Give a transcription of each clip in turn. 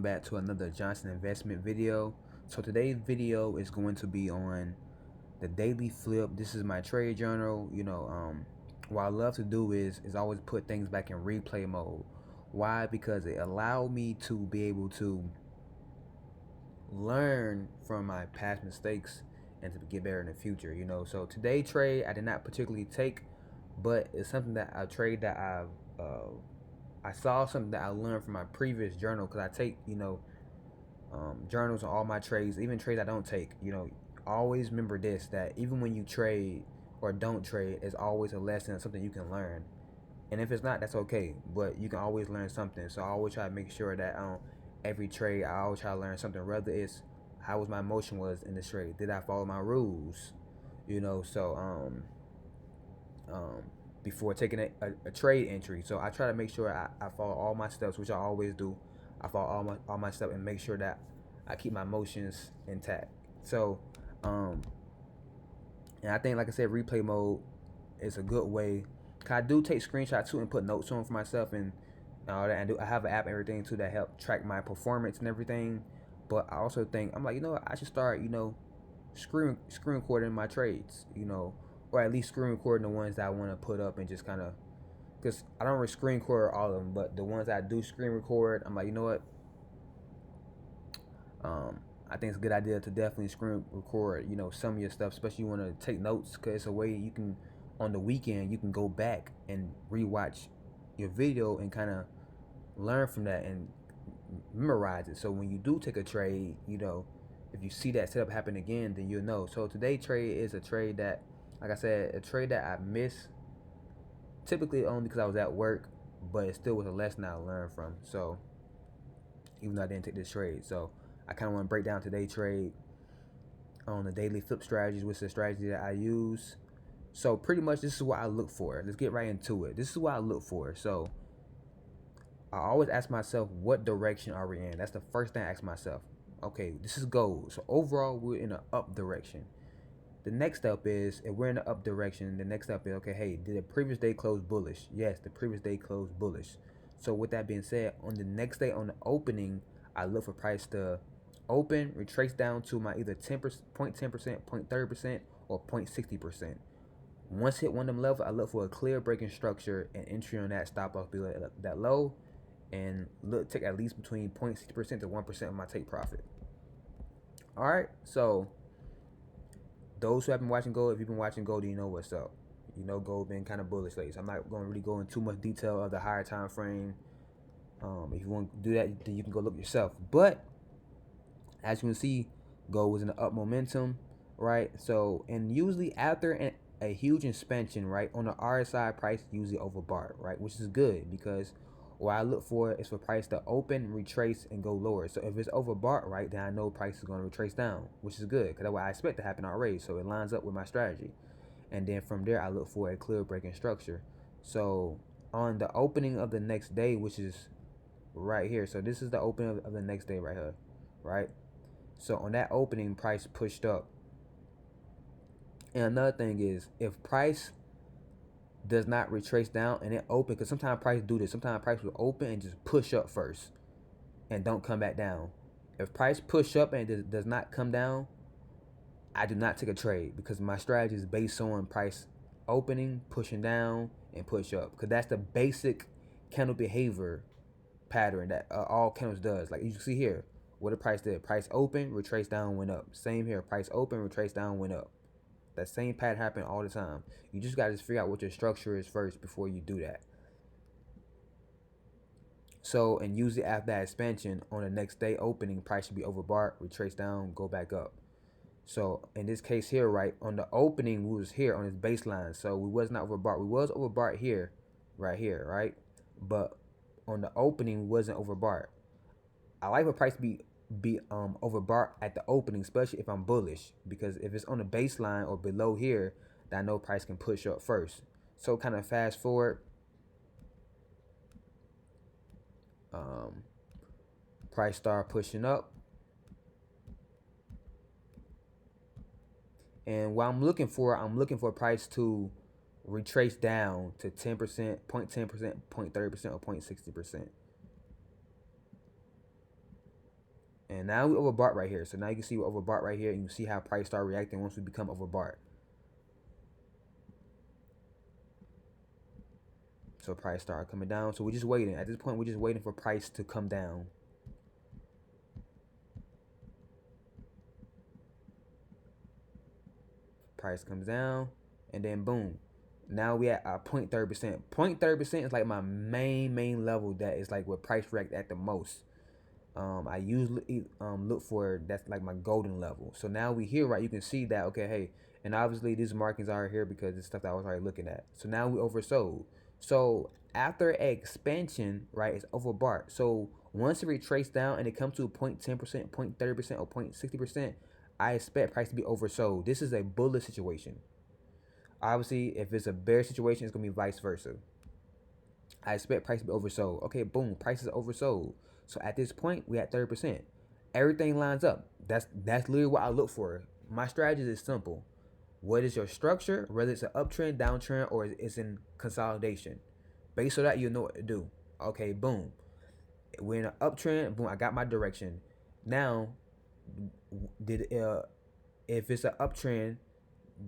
Back to another Johnson investment video. So today's video is going to be on the daily flip. This is my trade journal. What I love to do is always put things back in replay mode. Why? Because it allowed me to be able to learn from my past mistakes and to get better in the future. So today trade I did not particularly take, but it's something that I trade that I saw something that I learned from my previous journal, because I take journals on all my trades, even trades I don't take. Always remember this, that even when you trade or don't trade, it's always a lesson, something you can learn. And if it's not, that's okay, but you can always learn something. So I always try to make sure that every trade, I always try to learn something, whether it's how was my motion was in the trade, did I follow my rules, so um, before taking a trade entry. So I try to make sure I follow all my steps, which I always do. I follow all my steps and make sure that I keep my motions intact. So, and I think, like I said, replay mode is a good way. Cause I do take screenshots too and put notes on for myself and all that. And I have an app and everything too that help track my performance and everything. But I also think I'm like, what, I should start, screen recording my trades, or at least screen recording the ones that I want to put up and just kind of, because I don't really screen record all of them, but the ones I do screen record, I'm like, what, I think it's a good idea to definitely screen record, some of your stuff, especially you want to take notes, because it's a way you can, on the weekend, you can go back and rewatch your video and kind of learn from that and memorize it. So when you do take a trade, if you see that setup happen again, then you'll know. So today trade is a trade that, like I said, a trade that I miss, typically only because I was at work, but it still was a lesson I learned from. So even though I didn't take this trade, so I kind of want to break down today's trade on the daily flip strategies, which is the strategy that I use. So pretty much this is what I look for. Let's get right into it. This is what I look for. So I always ask myself, what direction are we in? That's the first thing I ask myself. Okay, this is gold. So overall, we're in an up direction. The next step is, if we're in the up direction, the next step is, okay, hey, did the previous day close bullish? Yes, the previous day closed bullish. So with that being said, on the next day, on the opening, I look for price to open, retrace down to my either 10%, 0.10%, 0.30%, or 0.60%. Once hit one of them levels, I look for a clear breaking structure and entry on that stop loss below that low, and look take at least between 0.60% to 1% of my take profit. All right, so those who have been watching gold, if you've been watching gold, you know what's up. Gold been kind of bullish lately. So I'm not going to really go into too much detail of the higher time frame. If you want to do that, then you can go look yourself. But as you can see, gold was in the up momentum, right? So, and usually after a huge expansion, right, on the RSI, price usually overbought, right, which is good, because what I look for is for price to open, retrace, and go lower. So if it's overbought, right, then I know price is going to retrace down, which is good, because that's what I expect to happen already. So it lines up with my strategy. And then from there, I look for a clear breaking structure. So on the opening of the next day, which is right here. So this is the opening of the next day right here, right? So on that opening, price pushed up. And another thing is, if price does not retrace down and it open, because sometimes price do this. Sometimes price will open and just push up first and don't come back down. If price push up and it does not come down, I do not take a trade, because my strategy is based on price opening, pushing down, and push up, because that's the basic candle behavior pattern that all candles does. Like you can see here, what the price did. Price open, retrace down, went up. Same here. Price open, retrace down, went up. That same pattern happen all the time. You just gotta figure out what your structure is first before you do that. So, and usually after that expansion, on the next day opening, price should be overbought, retrace down, go back up. So in this case here, right, on the opening, we was here on this baseline. So we was not overbought. We was overbought here, right? But on the opening, we wasn't overbought. I like for price to be overbought at the opening, especially if I'm bullish, because if it's on the baseline or below here, then I know price can push up first. So kind of fast forward, um, price start pushing up, and what I'm looking for price to retrace down to 10%, 0.10%, 0.30%, or 0.60%. And now we overbought right here. So now you can see we overbought right here, and you see how price start reacting once we become overbought. So price start coming down. So we're just waiting. At this point, we're just waiting for price to come down. Price comes down, and then boom. Now we at 0.30%. 0.30% is like my main level that is like what price react at the most. I usually look for, that's like my golden level. So now we here, right? You can see that, okay, hey, and obviously these markings are here because it's stuff that I was already looking at. So now we oversold. So after expansion, right, it's overbought. So once it retraces down and it comes to 0.10%, 0.30%, or 0.60%, I expect price to be oversold. This is a bullish situation. Obviously, if it's a bear situation, it's gonna be vice versa. I expect price to be oversold. Okay, boom, price is oversold. So at this point, we at 30%. Everything lines up. That's literally what I look for. My strategy is simple. What is your structure? Whether it's an uptrend, downtrend, or it's in consolidation. Based on that, you'll know what to do. Okay, boom. We're in an uptrend. Boom, I got my direction. Now, if it's an uptrend,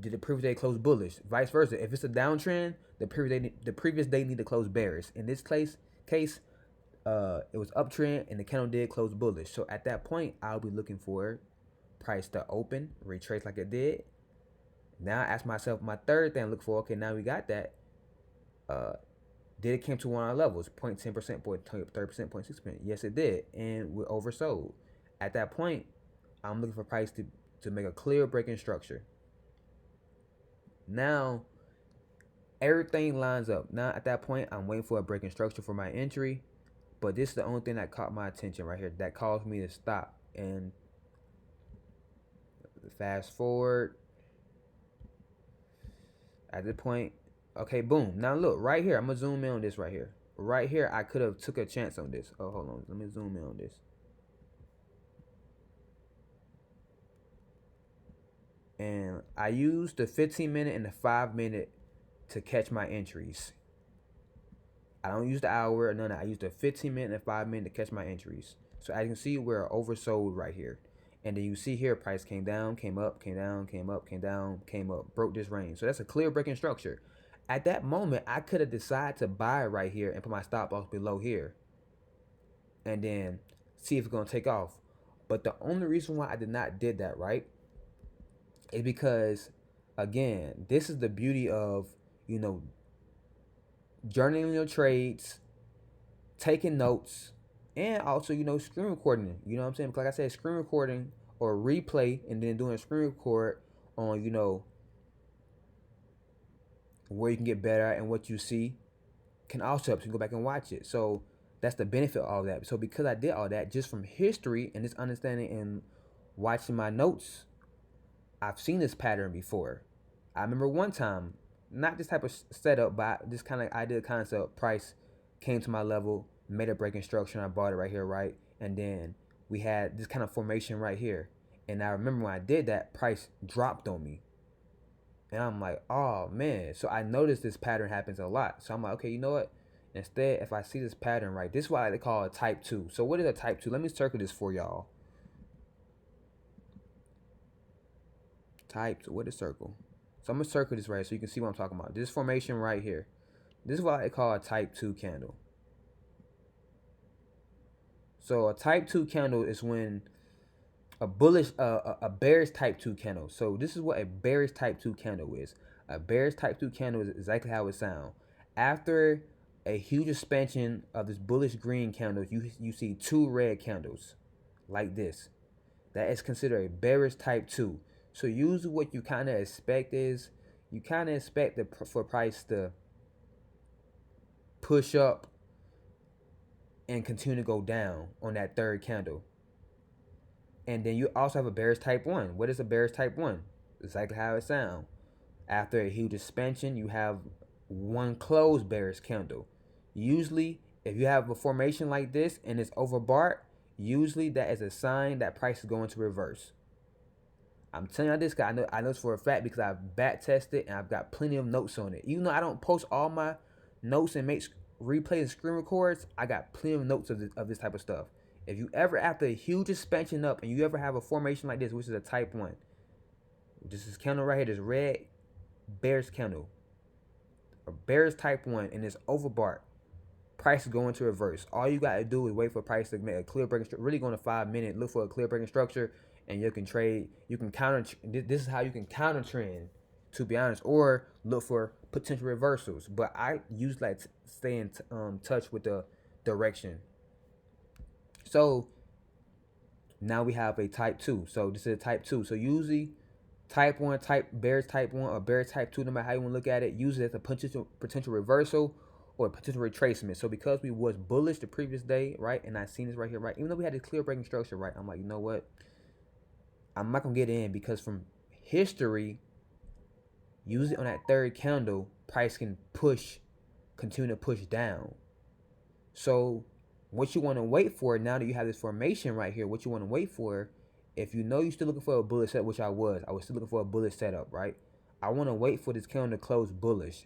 did the previous day close bullish? Vice versa. If it's a downtrend, the previous day need to close bearish. In this case, it was uptrend and the candle did close bullish. So at that point, I'll be looking for price to open, retrace like it did. Now I ask myself my third thing I look for. Okay, now we got that. Did it came to one of our levels? 0.10%, 0.30%, 0.6%. Yes, it did, and we're oversold. At that point, I'm looking for price to make a clear breaking structure. Now, everything lines up. Now, at that point, I'm waiting for a breaking structure for my entry. But this is the only thing that caught my attention right here. That caused me to stop. And fast forward. At this point, okay, boom. Now, look, right here. I'm going to zoom in on this right here. Right here, I could have took a chance on this. Oh, hold on. Let me zoom in on this. And I used the 15-minute and the 5-minute to catch my entries. I don't use the hour or none of that. I use the 15-minute and 5-minute to catch my entries. So as you can see, we're oversold right here. And then you see here, price came down, came up, came down, came up, came down, came up, broke this range. So that's a clear breaking structure. At that moment, I could have decided to buy right here and put my stop loss below here. And then see if it's going to take off. But the only reason why I did not did that, right, is because, again, this is the beauty of, journaling your trades, taking notes, and also, screen recording. You know what I'm saying? Because like I said, screen recording or replay and then doing a screen record on, where you can get better and what you see can also help you go back and watch it. So that's the benefit of all that. So because I did all that just from history and this understanding and watching my notes, I've seen this pattern before. I remember one time, not this type of setup, but this kind of idea concept, price came to my level, made a breaking structure, and I bought it right here, right? And then we had this kind of formation right here. And I remember when I did that, price dropped on me. And I'm like, oh man. So I noticed this pattern happens a lot. So I'm like, okay, you know what? Instead, if I see this pattern right, this is why they call it type 2. So what is a type 2? Let me circle this for y'all. Type 2, what is circle? So I'm going to circle this right so you can see what I'm talking about. This formation right here. This is why they call a type 2 candle. So a type 2 candle is when a bearish type 2 candle. So this is what a bearish type 2 candle is. A bearish type 2 candle is exactly how it sounds. After a huge expansion of this bullish green candle, you see 2 red candles like this. That is considered a bearish type 2. So usually what you kind of expect is you kind of expect for price to push up and continue to go down on that third candle. And then you also have a bearish type 1. What is a bearish type 1? Exactly how it sounds. After a huge expansion, you have one closed bearish candle. Usually, if you have a formation like this and it's overbought, usually that is a sign that price is going to reverse. I'm telling you this because I know this for a fact because I've back tested and I've got plenty of notes on it. Even though I don't post all my notes and make replays and screen records, I got plenty of notes of this type of stuff. If you ever, after a huge expansion up, and you ever have a formation like this, which is a type 1, this is candle right here, this red bear's candle, a bear's type 1, and it's overbought, price is going to reverse. All you got to do is wait for price to make a clear breaking structure. Really going to 5 minute, look for a clear breaking structure, and you can trade. You can counter. This is how you can counter trend, to be honest, or look for potential reversals. But I usually like to stay in touch with the direction. So now we have a type 2. So this is a type 2. So usually type 1, bears type 1 or bears type 2, no matter how you want to look at it, use it as a potential reversal or a potential retracement. So because we was bullish the previous day, right, and I seen this right here, right, even though we had a clear breaking structure, right, I'm like, you know what, I'm not going to get in, because from history, use it on that third candle, price can continue to push down. So what you want to wait for, now that you have this formation right here, what you want to wait for, if you know you're still looking for a bullish setup, which I was still looking for a bullish setup, right? I want to wait for this candle to close bullish,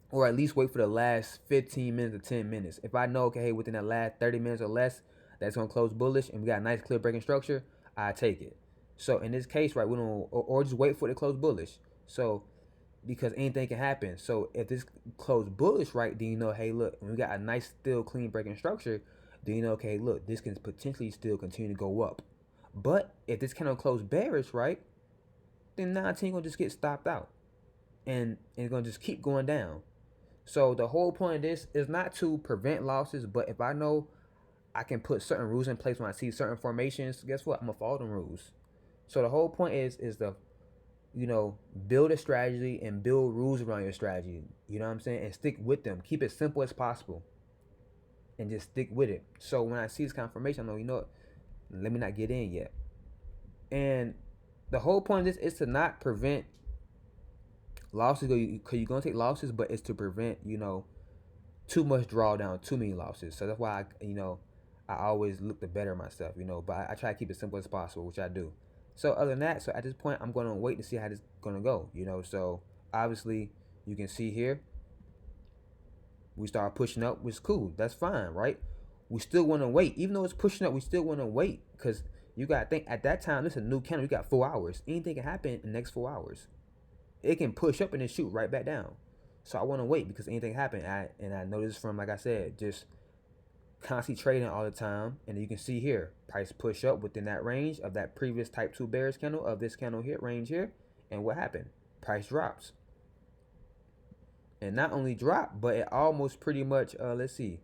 or at least wait for the last 15 minutes or 10 minutes. If I know, okay, hey, within the last 30 minutes or less, that's going to close bullish and we got a nice clear breaking structure, I take it. So in this case, right, we don't, or just wait for it to close bullish. So because anything can happen. So if this closed bullish, right, then you know, hey, look, when we got a nice, still clean breaking structure, then you know, okay, look, this can potentially still continue to go up. But if this candle closed bearish, right, then 19 gonna just get stopped out, and it's gonna just keep going down. So the whole point of this is not to prevent losses, but if I know I can put certain rules in place when I see certain formations, guess what? I'm gonna follow them rules. So the whole point is the, you know, build a strategy and build rules around your strategy. You know what I'm saying? And stick with them. Keep it simple as possible, and just stick with it. So when I see this confirmation, I know, you know what, let me not get in yet. And the whole point of this is to not prevent losses, because you're gonna take losses, but it's to prevent, you know, too much drawdown, too many losses. So that's why I always look to better myself, you know. But I try to keep it simple as possible, which I do. So other than that, so at this point, I'm gonna wait to see how this is gonna go, you know. So obviously, you can see here, we start pushing up, which is cool. That's fine, right? We still want to wait, even though it's pushing up. We still want to wait, because you gotta think at that time, this is a new candle. You got 4 hours. Anything can happen in the next 4 hours. It can push up and then shoot right back down. So I want to wait, because anything happen. And I know this from, like I said, just constantly trading all the time. And you can see here, price push up within that range of that previous type 2 bearish candle of this candle here, range here. And what happened? Price drops. And not only drop, but it almost pretty much, let's see,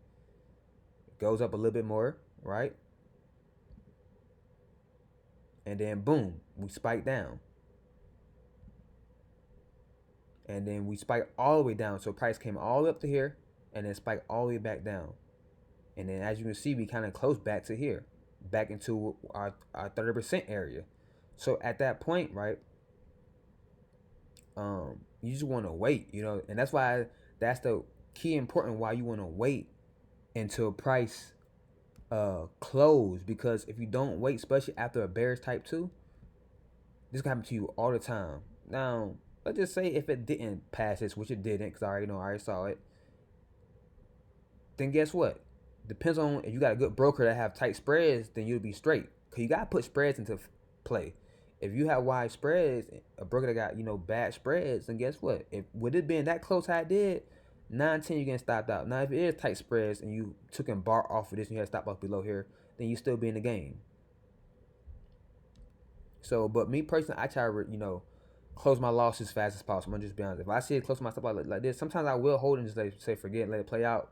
goes up a little bit more, right? And then boom, we spike down. And then we spike all the way down. So price came all the way up to here, and then spiked all the way back down. And then as you can see, we kind of close back to here, back into our 30% area. So at that point, right, you just want to wait, you know, and that's the key important why you want to wait until price close. Because if you don't wait, especially after a bearish type 2, this can happen to you all the time. Now, let's just say if it didn't pass this, which it didn't, because I already saw it, then guess what? Depends on if you got a good broker that have tight spreads, then you'll be straight. Because you got to put spreads into play. If you have wide spreads, a broker that got, you know, bad spreads, then guess what? If with it being that close how it did, 9-10 you're getting stopped out. Now if it is tight spreads and you took and bar off of this and you had stop loss below here, then you still be in the game. So, but me personally, I try to, you know, close my loss as fast as possible. I'm just be honest. If I see it close my stuff like this, sometimes I will hold and just say forget, let it play out.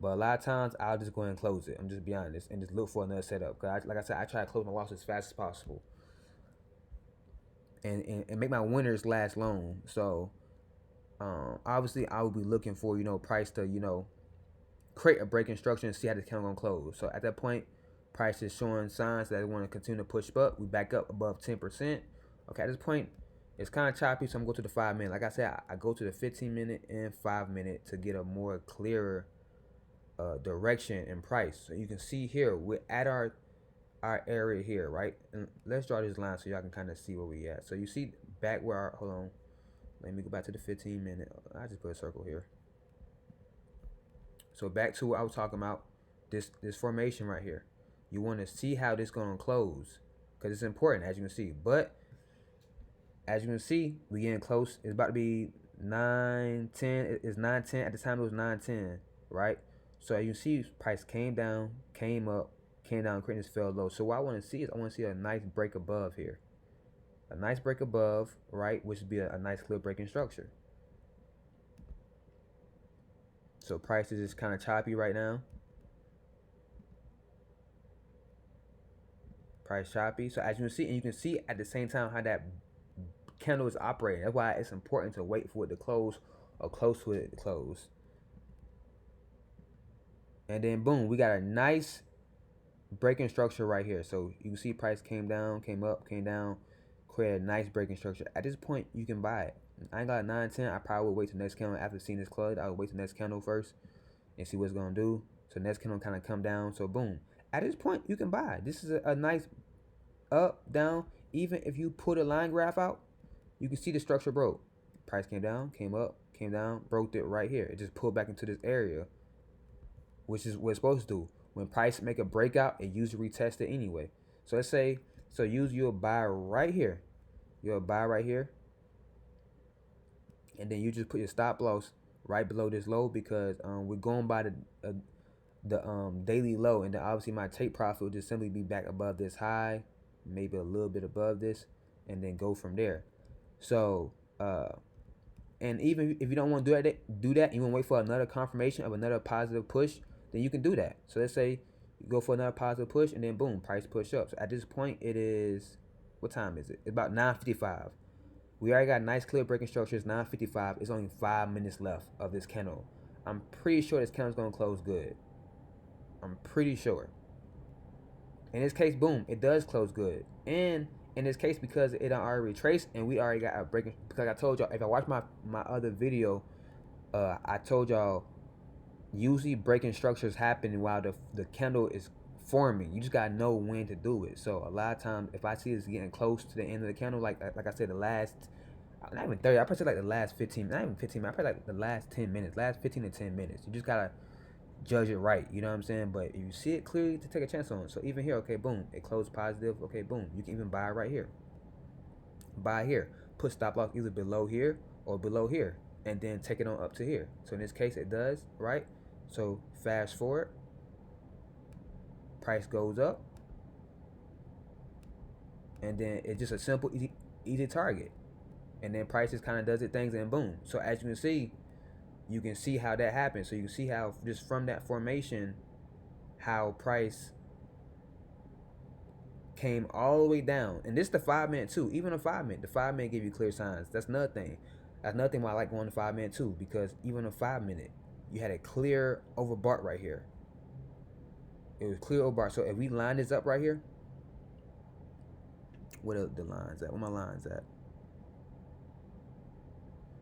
But a lot of times I'll just go ahead and close it. I'm just be honest and just look for another setup. Cause like I said, I try to close my loss as fast as possible, and make my winners last long. So obviously I will be looking for, you know, price to, you know, create a break instruction and see how this candle gonna close. So at that point, price is showing signs that it want to continue to push up. We back up above 10%. Okay, at this point, it's kind of choppy, so I'm going to go to the 5 minute. Like I said, I go to the 15-minute and 5-minute to get a more clearer direction and price. So you can see here, we're at our area here, right? And let's draw this line so y'all can kind of see where we at. So you see back where our, hold on, let me go back to the 15-minute. I just put a circle here. So back to what I was talking about, this formation right here. You want to see how this gonna close, because it's important, as you can see. But as you can see, we getting close. It's about to be 9:10. It's 9:10. At the time it was 9:10, right? So as you see, price came down, came up, came down, creating this fail low. So what I want to see is I want to see a nice break above here, a nice break above, right, which would be a nice clear breaking structure. So price is just kind of choppy right now. Price choppy. So as you can see, and you can see at the same time how that candle is operating. That's why it's important to wait for it to close or close to it to close. And then boom, we got a nice breaking structure right here. So you can see price came down, came up, came down, created a nice breaking structure. At this point, you can buy it. I ain't got 9:10. I probably would wait till next candle after seeing this close. I would wait till next candle first and see what's gonna do. So next candle kind of come down. So boom. At this point, you can buy. This is a nice up, down. Even if you put a line graph out, you can see the structure broke. Price came down, came up, came down, broke it right here. It just pulled back into this area, which is what it's supposed to do. When price make a breakout, it usually retest it anyway. So let's say, so use your buy right here. You'll buy right here. And then you just put your stop loss right below this low, because we're going by the daily low, and then obviously my take profit will just simply be back above this high, maybe a little bit above this, and then go from there. So and even if you don't want to do that, you want to wait for another confirmation of another positive push, then you can do that. So let's say you go for another positive push, and then boom, price push up. So at this point, it is, what time is it? It's about 9:55. We already got nice clear breaking structures. 9:55. It's only 5 minutes left of this candle. I'm pretty sure this candle's gonna close good. I'm pretty sure. In this case, boom, it does close good. And in this case, because it done already retraced and we already got a breaking, because I told y'all, if I watch my other video, I told y'all usually breaking structures happen while the candle is forming. You just gotta know when to do it. So a lot of times, if I see it's getting close to the end of the candle, like I said, the last, not even 30, I probably say like the last 15, not even 15 minutes, I probably like the last 10 minutes, last 15 to 10 minutes. You just gotta judge it right, you know what I'm saying? But if you see it clearly, to take a chance on it. So even here, okay, boom, it closed positive. Okay, boom, you can even buy right here. Buy here. Put stop loss either below here or below here, and then take it on up to here. So in this case, it does, right? So fast forward, price goes up, and then it's just a simple, easy target. And then price just kind of does its things, and boom. So as you can see how that happens. So you can see how just from that formation, how price came all the way down. And this is the 5 minute too. Even a 5 minute, the 5 minute give you clear signs. That's another thing. That's another thing why I like going to 5 minute too, because even a 5 minute, you had a clear overbought right here. It was clear overbought. So if we line this up right here, what are the lines at? Where my lines at?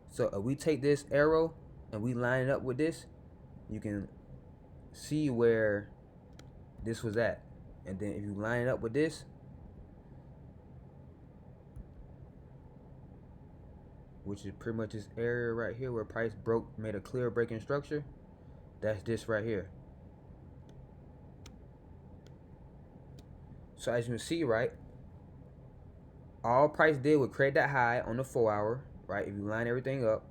So if we take this arrow and we line it up with this, you can see where this was at. And then if you line it up with this, which is pretty much this area right here where price made a clear breaking structure, that's this right here. So as you can see, right, all price did was create that high on the 4 hour, right? If you line everything up,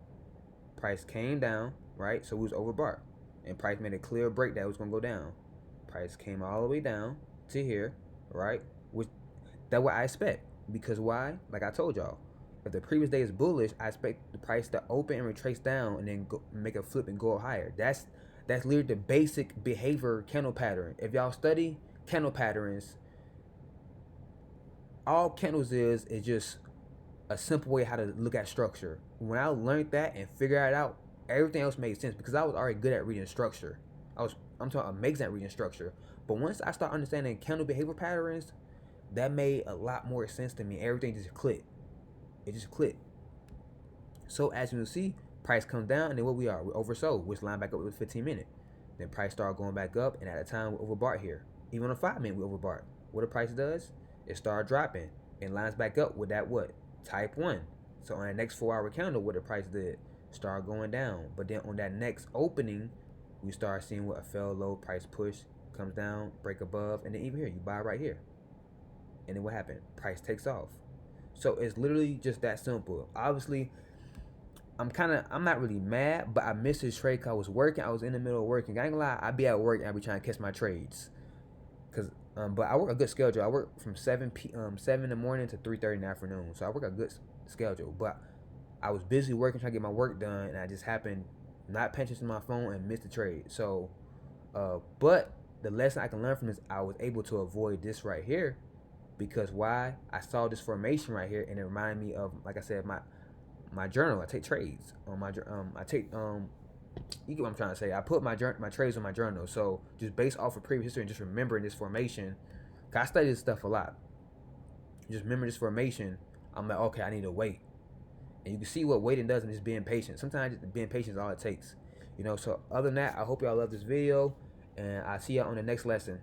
price came down, right? So it was overbought, and price made a clear break that it was gonna go down. Price came all the way down to here, right? Which that's what I expect, because why? Like I told y'all, if the previous day is bullish, I expect the price to open and retrace down and then go, make a flip and go up higher. That's literally the basic behavior candle pattern. If y'all study candle patterns, all candles is just a simple way how to look at structure. When I learned that and figured it out, everything else made sense, because I was already good at reading structure. I'm talking amazing at reading structure. But once I start understanding candle behavior patterns, that made a lot more sense to me. Everything just clicked. It just clicked. So as you can see, price comes down, and then what we are, we oversold, which line back up with 15 minute. Then price started going back up, and at the time we overbought here. Even on a 5 minute we overbought. What the price does, it started dropping and lines back up with that what? Type 1. So on the next 4 hour candle, what the price did, start going down. But then on that next opening, we start seeing what a fell low price push comes down, break above, and then even here you buy right here, and then what happened? Price takes off. So it's literally just that simple. Obviously, I'm not really mad, but I missed this trade because I was working. I was in the middle of working. I ain't gonna lie, I be at work and I be trying to catch my trades. But I work a good schedule. I work from 7 in the morning to 3:30 in the afternoon. So I work a good schedule. But I was busy working, trying to get my work done, and I just happened not paying attention to my phone and missed the trade. So, but the lesson I can learn from this, I was able to avoid this right here, because why? I saw this formation right here, and it reminded me of, like I said, my journal. I take trades on my I take you get what I'm trying to say. I put my trades on my journal. So just based off of previous history and just remembering this formation, 'cause I study this stuff a lot. Just remember this formation. I'm like, okay, I need to wait, and you can see what waiting does and just being patient. Sometimes just being patient is all it takes, you know. So other than that, I hope y'all love this video, and I see y'all on the next lesson.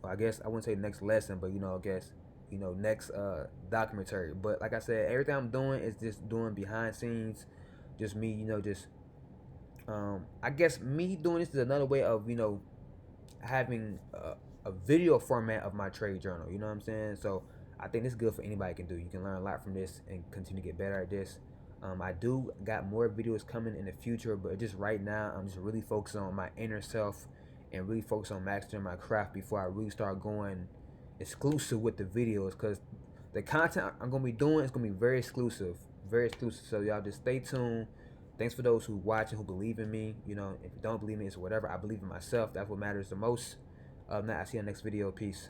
Well, I guess I wouldn't say next lesson, but I guess next documentary. But like I said, everything I'm doing is just doing behind scenes, just me, just I guess me doing this is another way of having a video format of my trade journal. You know what I'm saying? So I think this is good for anybody can do. You can learn a lot from this and continue to get better at this. I do got more videos coming in the future, but just right now I'm just really focused on my inner self and really focus on mastering my craft before I really start going exclusive with the videos, because the content I'm gonna be doing is gonna be very exclusive, very exclusive. So y'all just stay tuned. Thanks for those who watch and who believe in me. If you don't believe me, it's whatever. I believe in myself. That's what matters the most. Now I see you on the next video. Peace.